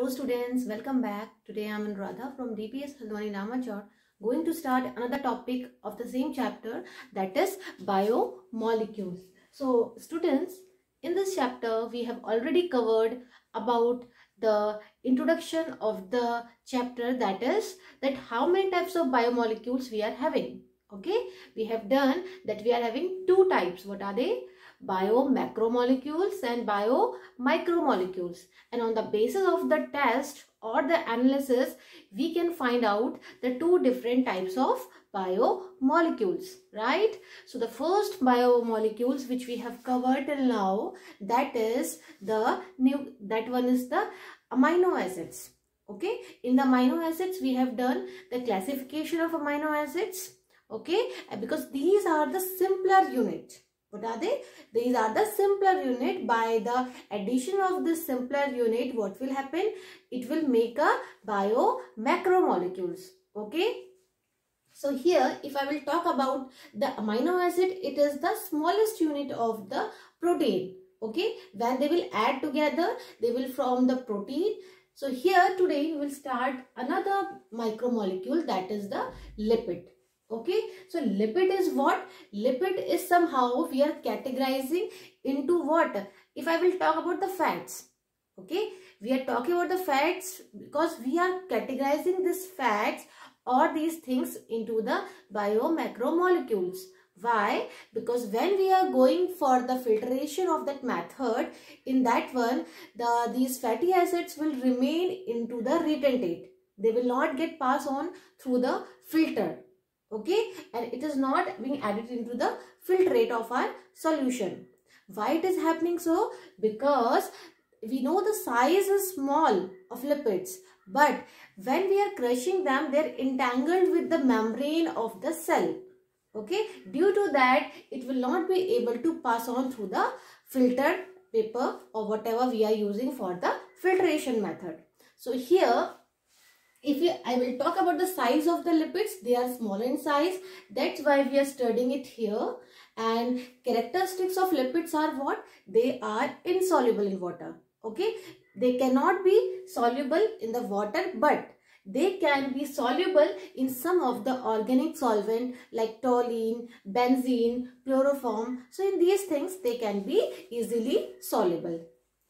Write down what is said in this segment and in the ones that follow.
Hello students, welcome back. Today I am Anuradha from DPS Haldwani Ramachar, going to start another topic of the same chapter, that is biomolecules. So students, in this chapter we have already covered about the introduction of the chapter, that is that how many types of biomolecules we are having. Okay, we have done that we are having two types. What are they? Biomacromolecules and biomicromolecules, and on the basis of the test or the analysis we can find out the two different types of biomolecules, right? So the first biomolecules which we have covered till now, that one is the amino acids. Okay, in the amino acids we have done the classification of amino acids. Okay, because these are the simpler unit. What are they? These are the simpler unit. By the addition of this simpler unit, what will happen? It will make a biomacromolecules. Okay. So here, if I will talk about the amino acid, it is the smallest unit of the protein. Okay. When they will add together, they will form the protein. So here today we will start another micromolecule, that is the lipid. Okay, so lipid is what? Lipid is somehow we are categorizing into what? If I will talk about the fats, okay, we are talking about the fats because we are categorizing these fats or these things into the biomacromolecules. Why? Because when we are going for the filtration of that method, in that one, these fatty acids will remain into the retentate. They will not get passed on through the filter. Okay, and it is not being added into the filtrate of our solution. Why it is happening so? Because we know the size is small of lipids, but when we are crushing them, they are entangled with the membrane of the cell. Okay, due to that, it will not be able to pass on through the filtered paper or whatever we are using for the filtration method. So here, I will talk about the size of the lipids, they are small in size. That's why we are studying it here. And characteristics of lipids are what? They are insoluble in water. Okay, they cannot be soluble in the water, but they can be soluble in some of the organic solvent like toluene, benzene, chloroform. So in these things they can be easily soluble.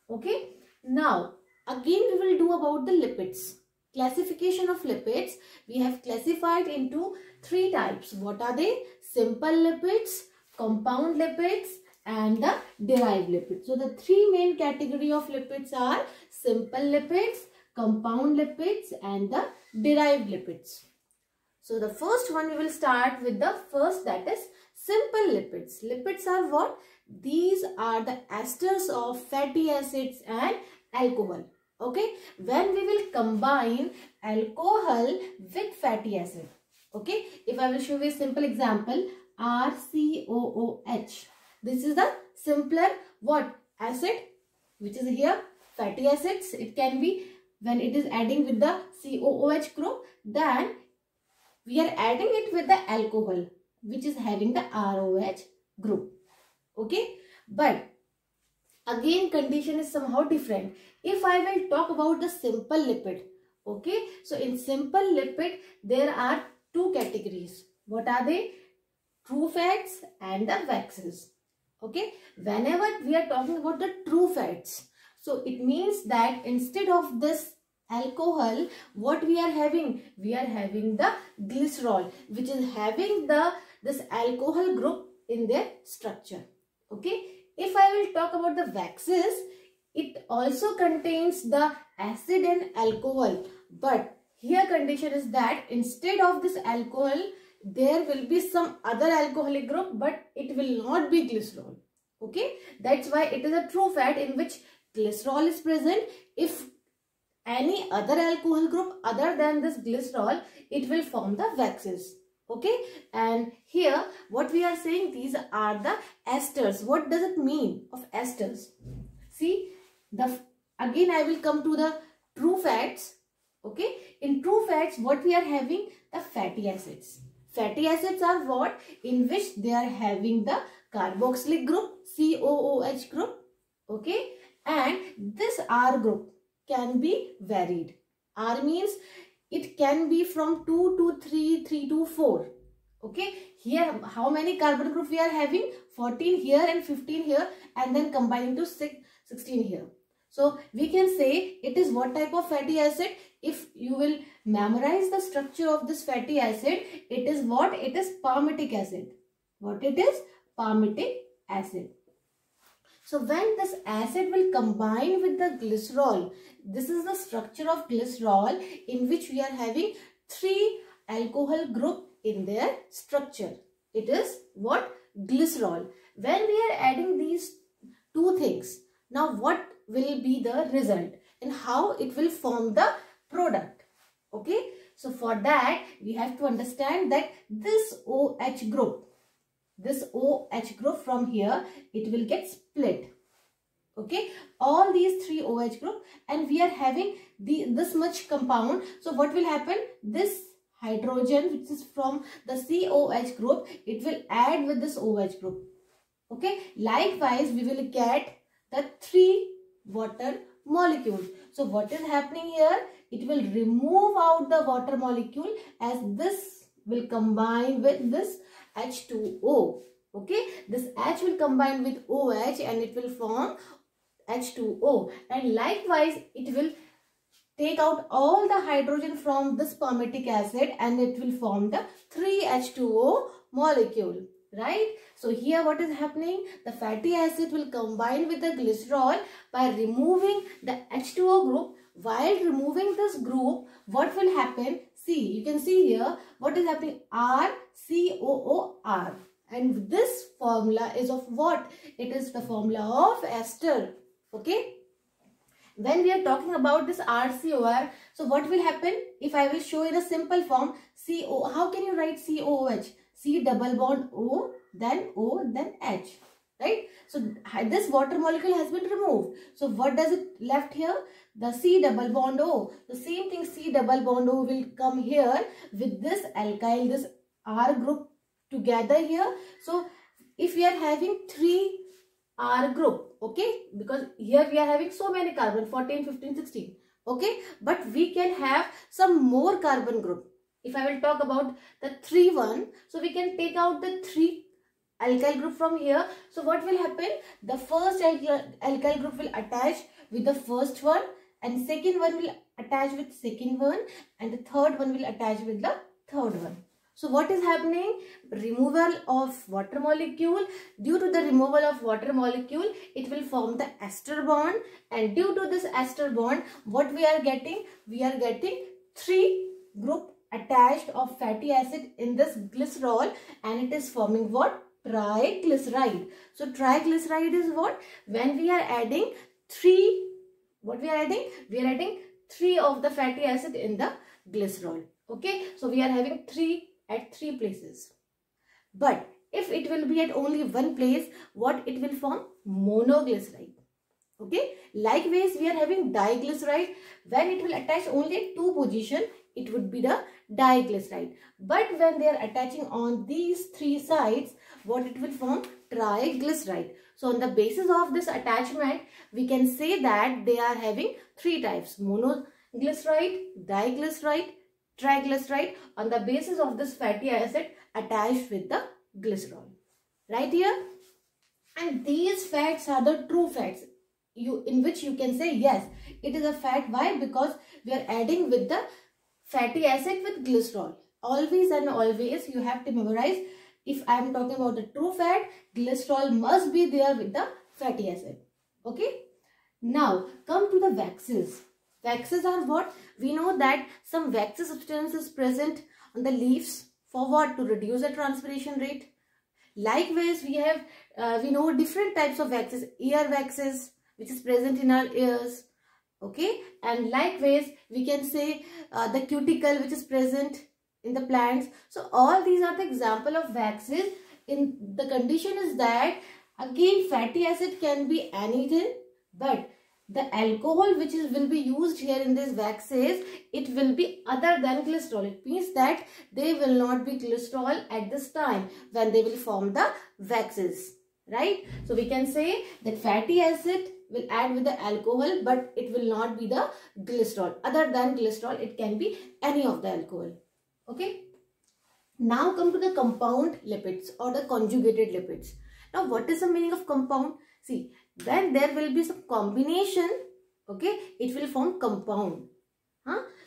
Okay, now again we will do about the lipids. Classification of lipids, we have classified into three types. What are they? Simple lipids, compound lipids, and the derived lipids. So the three main category of lipids are simple lipids, compound lipids, and the derived lipids. So the first one we will start with the first, that is simple lipids. Lipids are what? These are the esters of fatty acids and alcohol. Okay, when we will combine alcohol with fatty acid. Okay, if I will show you a simple example, RCOOH. This is the simpler what? Acid, which is here fatty acids. It can be when it is adding with the COOH group, then we are adding it with the alcohol, which is having the ROH group. Okay, but again condition is somehow different. If I will talk about the simple lipid, okay, so in simple lipid there are two categories. What are they? True fats and the waxes. Okay, whenever we are talking about the true fats, so it means that instead of this alcohol, what we are having? We are having the glycerol, which is having this alcohol group in their structure. Okay, if I will talk about the waxes, it also contains the acid and alcohol, but here condition is that instead of this alcohol, there will be some other alcoholic group, but it will not be glycerol. Okay, that's why it is a true fat in which glycerol is present. If any other alcohol group other than this glycerol, it will form the waxes. Okay, and here what we are saying, these are the esters. What does it mean of esters? See, again I will come to the true fats. Okay, in true fats what we are having? The fatty acids. Fatty acids are what? In which they are having the carboxylic group, COOH group. Okay, and this R group. can be varied. R means it can be from 2 to 3, 3 to 4. Okay, here how many carbon group we are having? 14 here and 15 here, and then combining to 16 here. So we can say it is what type of fatty acid? If you will memorize the structure of this fatty acid, it is what? It is palmitic acid. What it is? Palmitic acid. So when this acid will combine with the glycerol, this is the structure of glycerol in which we are having 3 alcohol group in their structure. It is what? Glycerol. When we are adding these two things, now what will be the result and how it will form the product? Okay, so for that we have to understand that this OH group, from here, it will get split. Okay, all these 3 OH group, and we are having this much compound. So what will happen? This hydrogen which is from the COH group, it will add with this OH group. Okay, likewise we will get the 3 water molecules. So what is happening here? It will remove out the water molecule as this will combine with this H2O. Okay, this H will combine with OH and it will form H2O, and likewise it will take out all the hydrogen from this palmitic acid and it will form the 3H2O molecule, right? So here what is happening? The fatty acid will combine with the glycerol by removing the H2O group. While removing this group, what will happen? See, you can see here what is happening. RCOOR, and this formula is of what? It is the formula of ester. Okay, when we are talking about this RCOR, so what will happen? If I will show in a simple form, CO, how can you write COOH? C double bond O, then H, right? So this water molecule has been removed. So what does it left here? The C double bond O. The same thing, C double bond O will come here with this alkyl, this R group together here. So if we are having 3 R group, okay, because here we are having so many carbon, 14, 15, 16, okay, but we can have some more carbon group. If I will talk about the 3 one, so we can take out the 3 alkyl group from here. So what will happen? The first alkyl group will attach with the first one, and second one will attach with second one, and the third one will attach with the third one. So what is happening? Removal of water molecule. Due to the removal of water molecule, it will form the ester bond, and due to this ester bond, what we are getting? We are getting 3 group attached of fatty acid in this glycerol, and it is forming what? Triglyceride. So triglyceride is what? When we are adding 3, what we are adding? We are adding 3 of the fatty acid in the glycerol. Okay, so we are having 3 at 3 places. But if it will be at only one place, what it will form? Monoglyceride. Okay, likewise we are having diglyceride. When it will attach only at 2 position, it would be the diglyceride. But when they are attaching on these 3 sides, what it will form? Triglyceride. So on the basis of this attachment, we can say that they are having 3 types: monoglyceride, diglyceride, triglyceride, on the basis of this fatty acid attached with the glycerol. Right here? And these fats are the true fats, in which you can say yes, it is a fat. Why? Because we are adding with the fatty acid with glycerol. Always and always you have to memorize, if I am talking about the true fat, glycerol must be there with the fatty acid. Okay? Now come to the waxes. Waxes are what? We know that some waxy substance is present on the leaves for what? To reduce the transpiration rate. Likewise, we know different types of waxes. Ear waxes, which is present in our ears. Okay, and likewise we can say the cuticle, which is present in the plants. So all these are the example of waxes. In the condition is that again fatty acid can be anything, but the alcohol which will be used here in these waxes, it will be other than glycerol. It means that they will not be glycerol at this time when they will form the waxes, right? So we can say that fatty acid will add with the alcohol, but it will not be the glycerol. Other than glycerol, it can be any of the alcohol. Okay. Now come to the compound lipids or the conjugated lipids. Now what is the meaning of compound? See, when there will be some combination, okay, it will form compound.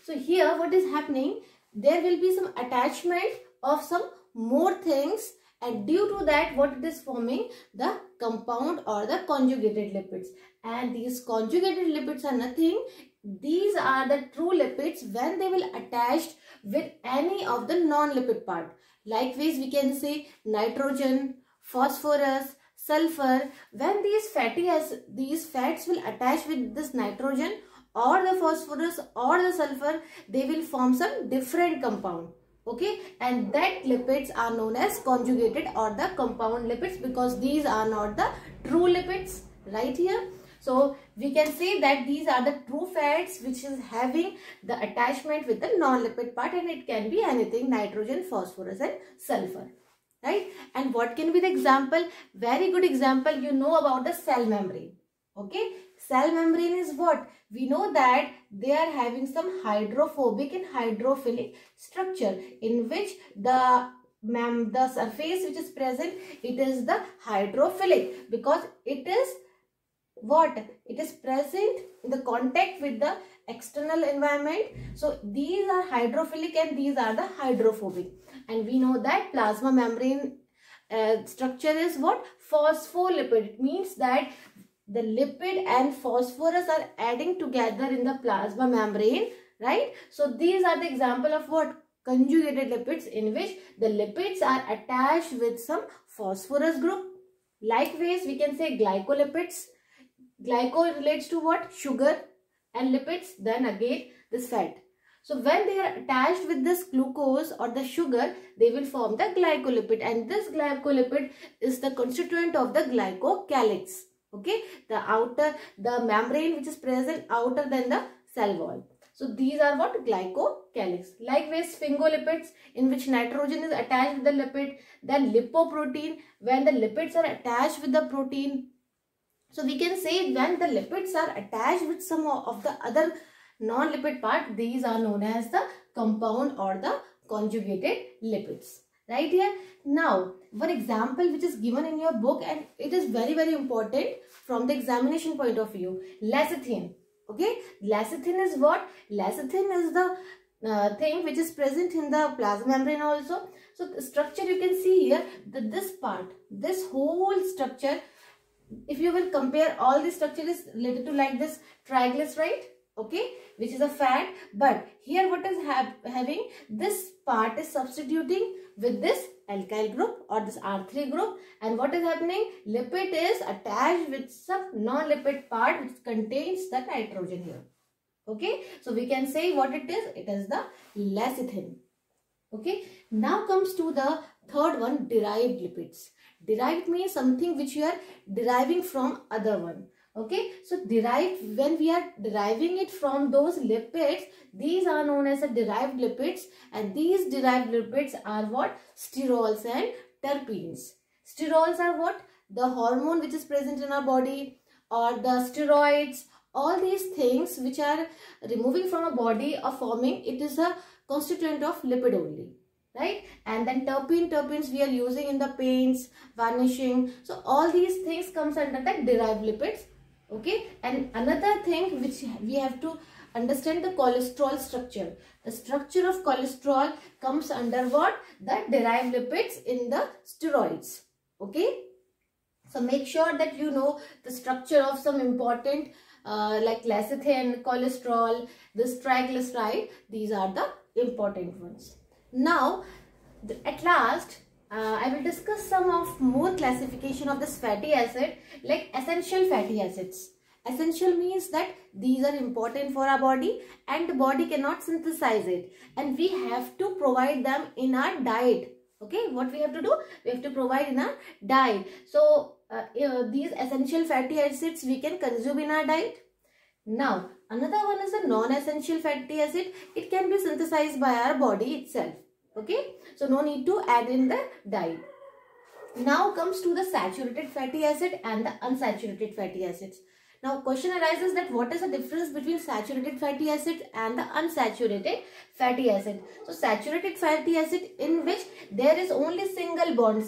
So here what is happening, there will be some attachment of some more things, and due to that what it is forming, the compound or the conjugated lipids. And these conjugated lipids are nothing, these are the true lipids when they will attach with any of the non-lipid part. Likewise we can say nitrogen, phosphorus, sulfur. When these fats will attach with this nitrogen or the phosphorus or the sulfur, they will form some different compound. Okay, and that lipids are known as conjugated or the compound lipids, because these are not the true lipids right here. So we can say that these are the true fats which is having the attachment with the non-lipid part, and it can be anything, nitrogen, phosphorus and sulfur, right? And what can be the example? Very good example, you know about the cell membrane. Okay, cell membrane is what? We know that they are having some hydrophobic and hydrophilic structure, in which the surface which is present, it is the hydrophilic, because it is what? It is present in the contact with the external environment. So these are hydrophilic and these are the hydrophobic. And we know that plasma membrane structure is what? Phospholipid. It means that the lipid and phosphorus are adding together in the plasma membrane, right? So these are the example of what? Conjugated lipids, in which the lipids are attached with some phosphorus group. Likewise we can say glycolipids. Glyco relates to what? Sugar, and lipids then again this fat. So when they are attached with this glucose or the sugar, they will form the glycolipid, and this glycolipid is the constituent of the glycocalyx. Okay, the membrane which is present outer than the cell wall. So these are what? Glycocalyx. Likewise sphingolipids, in which nitrogen is attached with the lipid. Then lipoprotein, when the lipids are attached with the protein. So we can say when the lipids are attached with some of the other non-lipid part, these are known as the compound or the conjugated lipids. Right here. Now, one example which is given in your book, and it is very, very important from the examination point of view. Lecithin. Okay. Lecithin is what? Lecithin is the thing which is present in the plasma membrane also. So the structure you can see here, that this part, this whole structure, if you will compare, all the structure is related to like this triglyceride, okay, which is a fat. But here what is having, this part is substituting with this alkyl group or this R3 group, and what is happening, lipid is attached with some non-lipid part which contains the nitrogen here. Okay, so we can say what it is the lecithin. Okay, now comes to the third one, derived lipids. Derived means something which you are deriving from other one. Okay, so derived, when we are deriving it from those lipids, these are known as the derived lipids, and these derived lipids are what? Sterols and terpenes. Sterols are what? The hormone which is present in our body, or the steroids, all these things which are removing from a body or forming, it is a constituent of lipid only. Right? And then terpenes we are using in the paints, varnishing. So all these things comes under the derived lipids. Okay, and another thing which we have to understand, the cholesterol structure. The structure of cholesterol comes under what? The derived lipids in the steroids. Okay, so make sure that you know the structure of some important like lecithin, cholesterol, this triglyceride. These are the important ones. Now, at last, I will discuss some of more classification of this fatty acid, like essential fatty acids. Essential means that these are important for our body and the body cannot synthesize it, and we have to provide them in our diet. Okay, what we have to do? We have to provide in our diet. So, these essential fatty acids we can consume in our diet. Now, another one is the non-essential fatty acid. It can be synthesized by our body itself. Okay, so no need to add in the diet. Now comes to the saturated fatty acid and the unsaturated fatty acids. Now question arises that what is the difference between saturated fatty acid and the unsaturated fatty acid. So saturated fatty acid, in which there is only single bond,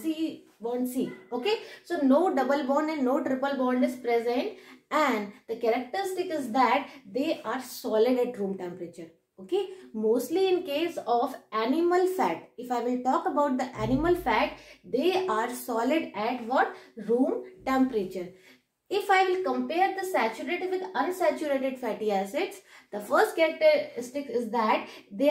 bond C. Okay, so no double bond and no triple bond is present, and the characteristic is that they are solid at room temperature. Okay, mostly in case of animal fat, if I will talk about the animal fat, they are solid at what? Room temperature. If I will compare the saturated with unsaturated fatty acids, the first characteristic is that they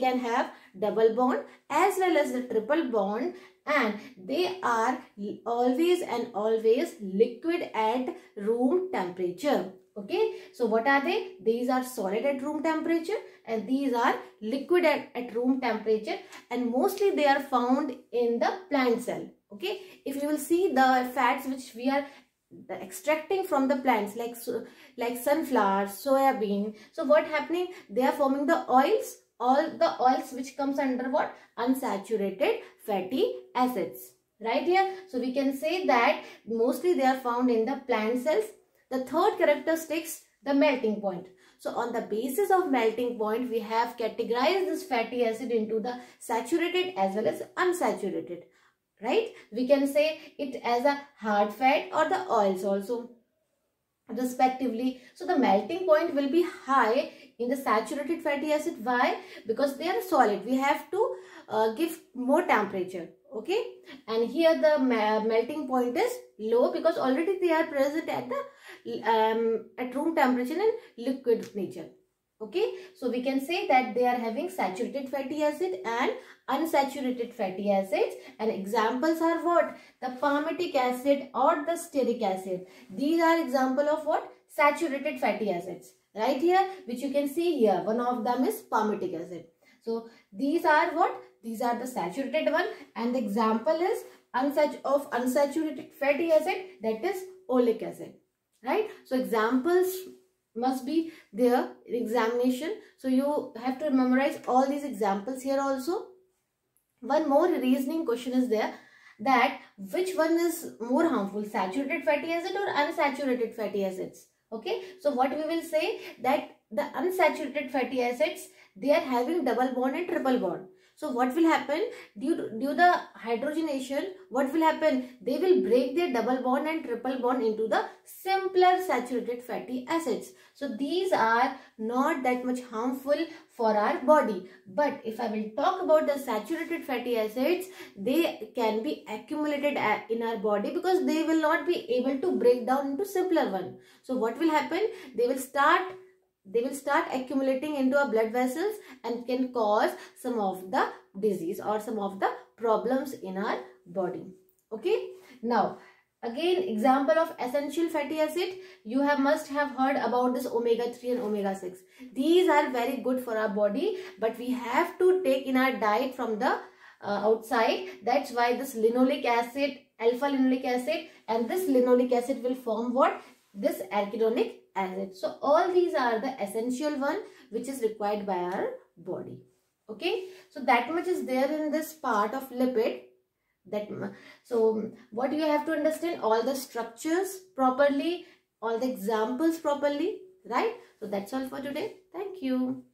can have double bond as well as the triple bond, and they are always and always liquid at room temperature. Okay, so what are they? These are solid at room temperature and these are liquid at room temperature, and mostly they are found in the plant cell. Okay, if you will see the fats which we are extracting from the plants, like sunflower, soya bean, so what happening? They are forming the oils, all the oils which comes under what? Unsaturated fatty acids, right here. So we can say that mostly they are found in the plant cells. The third characteristics, the melting point. So on the basis of melting point, we have categorized this fatty acid into the saturated as well as unsaturated, right? We can say it as a hard fat or the oils also, respectively. So the melting point will be high in the saturated fatty acid. Why? Because they are solid. We have to give more temperature. Okay, and here the melting point is low because already they are present at the at room temperature and liquid nature. Okay, so we can say that they are having saturated fatty acid and unsaturated fatty acids, and examples are what? The palmitic acid or the stearic acid. These are example of what? Saturated fatty acids, right here, which you can see here. One of them is palmitic acid. So these are what? These are the saturated one, and the example is unsaturated fatty acid, that is oleic acid, right? So examples must be there in examination, so you have to memorize all these examples here also. One more reasoning question is there, that which one is more harmful, saturated fatty acid or unsaturated fatty acids? Okay, so what we will say, that the unsaturated fatty acids, they are having double bond and triple bond. So what will happen? Due to the hydrogenation, what will happen? They will break their double bond and triple bond into the simpler saturated fatty acids. So these are not that much harmful for our body. But if I will talk about the saturated fatty acids, they can be accumulated in our body because they will not be able to break down into simpler one. So what will happen? They will start accumulating into our blood vessels and can cause some of the disease or some of the problems in our body. Okay, now again, example of essential fatty acid, you must have heard about this omega-3 and omega-6. These are very good for our body, but we have to take in our diet from the outside. That's why this linoleic acid, alpha linoleic acid, and this linoleic acid will form what? This arachidonic acid. So all these are the essential one which is required by our body. Okay, so that much is there in this part of lipid. So what you have to understand, all the structures properly, all the examples properly, right? So that's all for today. Thank you.